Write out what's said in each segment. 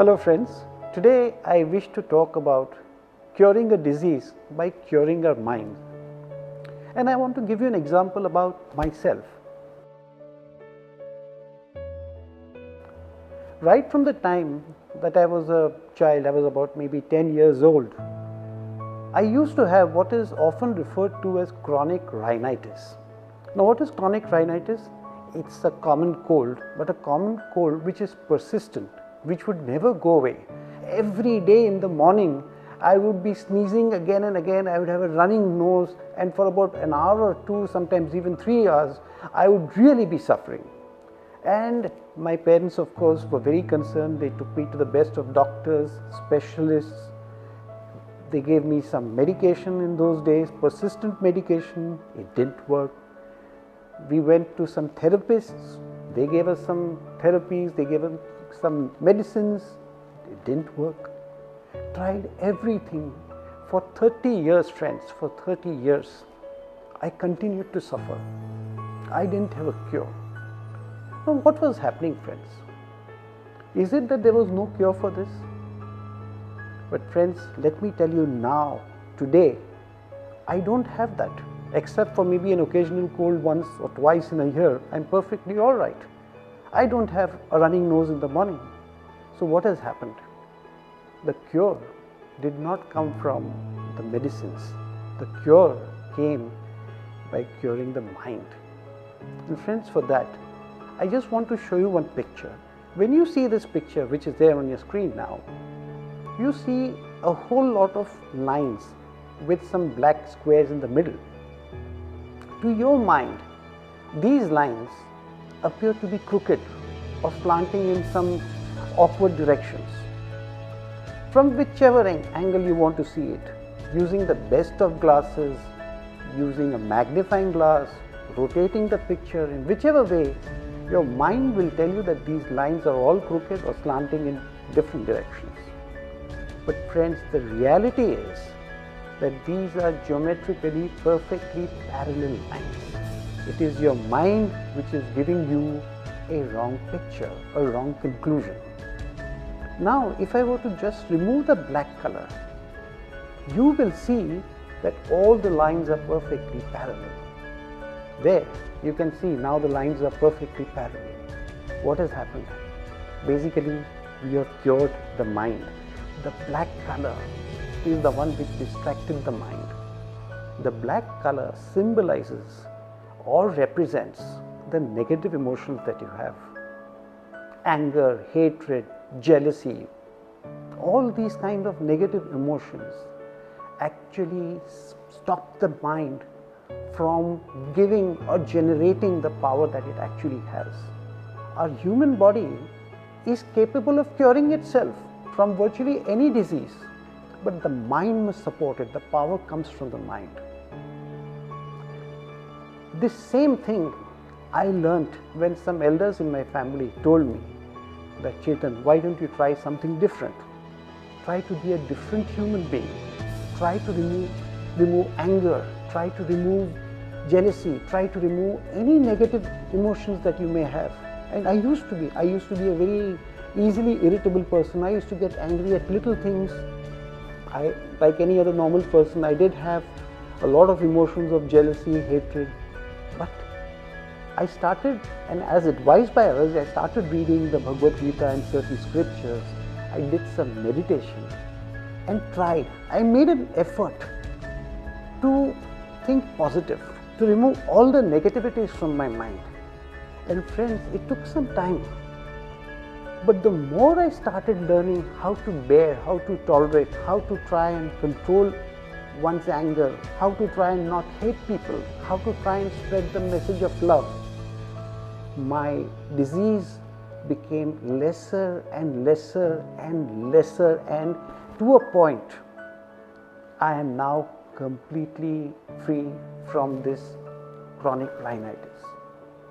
Hello friends, today I wish to talk about curing a disease by curing our mind. And I want to give you an example about myself. Right from the time that I was a child, I was about maybe 10 years old, I used to have what is often referred to as chronic rhinitis. Now what is chronic rhinitis? It's a common cold, but a common cold which is persistent, which would never go away. Every day in the morning, I would be sneezing again and again. I would have a running nose, and for about an hour or two, sometimes even 3 hours, I would really be suffering. And my parents, of course, were very concerned. They took me to the best of doctors, specialists. They gave me some medication in those days, persistent medication. It didn't work. We went to some therapists. They gave us some therapies. They gave us some medicines. It didn't work. Tried everything. For 30 years, friends, for 30 years, I continued to suffer. I didn't have a cure. Now, what was happening, friends? Is it that there was no cure for this? But friends, let me tell you now, today, I don't have that. Except for maybe an occasional cold once or twice in a year, I'm perfectly all right. I don't have a running nose in the morning. So what has happened? The cure did not come from the medicines. The cure came by curing the mind. And friends, for that, I just want to show you one picture. When you see this picture, which is there on your screen now, you see a whole lot of lines with some black squares in the middle. To your mind, these lines appear to be crooked or slanting in some awkward directions. From whichever angle you want to see it, using the best of glasses, using a magnifying glass, rotating the picture in whichever way, your mind will tell you that these lines are all crooked or slanting in different directions. But friends, the reality is that these are geometrically perfectly parallel lines. It is your mind which is giving you a wrong picture, a wrong conclusion. Now, if I were to just remove the black color, you will see that all the lines are perfectly parallel. There, you can see now the lines are perfectly parallel. What has happened? Basically, we have cured the mind. The black color is the one which distracted the mind. The black color symbolizes or represents the negative emotions that you have. Anger, hatred, jealousy, all these kind of negative emotions actually stop the mind from giving or generating the power that it actually has. Our human body is capable of curing itself from virtually any disease, but the mind must support it. The power comes from the mind. This same thing I learnt when some elders in my family told me that, Chetan, why don't you try something different? Try to be a different human being. Try to remove anger. Try to remove jealousy. Try to remove any negative emotions that you may have. And I used to be a very easily irritable person. I used to get angry at little things. Like any other normal person, I did have a lot of emotions of jealousy, hatred. But I started, and as advised by others, I started reading the Bhagavad Gita and certain scriptures. I did some meditation and tried. I made an effort to think positive, to remove all the negativities from my mind. And friends, it took some time. But the more I started learning how to bear, how to tolerate, how to try and control one's anger, how to try and not hate people, how to try and spread the message of love, my disease became lesser and lesser and lesser, and to a point, I am now completely free from this chronic rhinitis.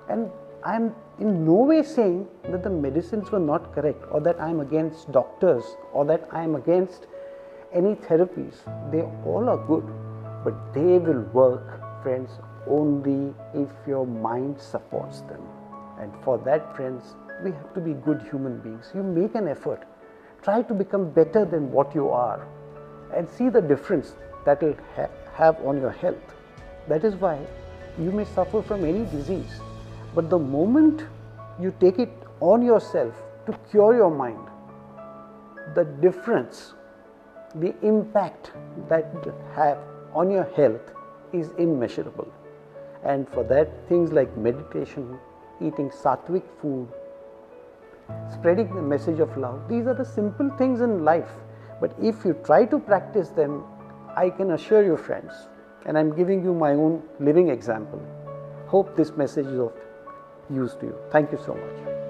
And I am in no way saying that the medicines were not correct, or that I am against doctors, or that I am against any therapies. They all are good, but they will work, friends, only if your mind supports them. And for that, friends, we have to be good human beings. You make an effort try to become better than what you are and see the difference that will have on your health. That is why you may suffer from any disease, but the moment you take it on yourself to cure your mind, the difference, the impact that it have on your health is immeasurable. And for that, things like meditation, eating sattvic food, spreading the message of love, these are the simple things in life. But if you try to practice them, I can assure you, friends, and I'm giving you my own living example, hope this message is of use to you. Thank you so much.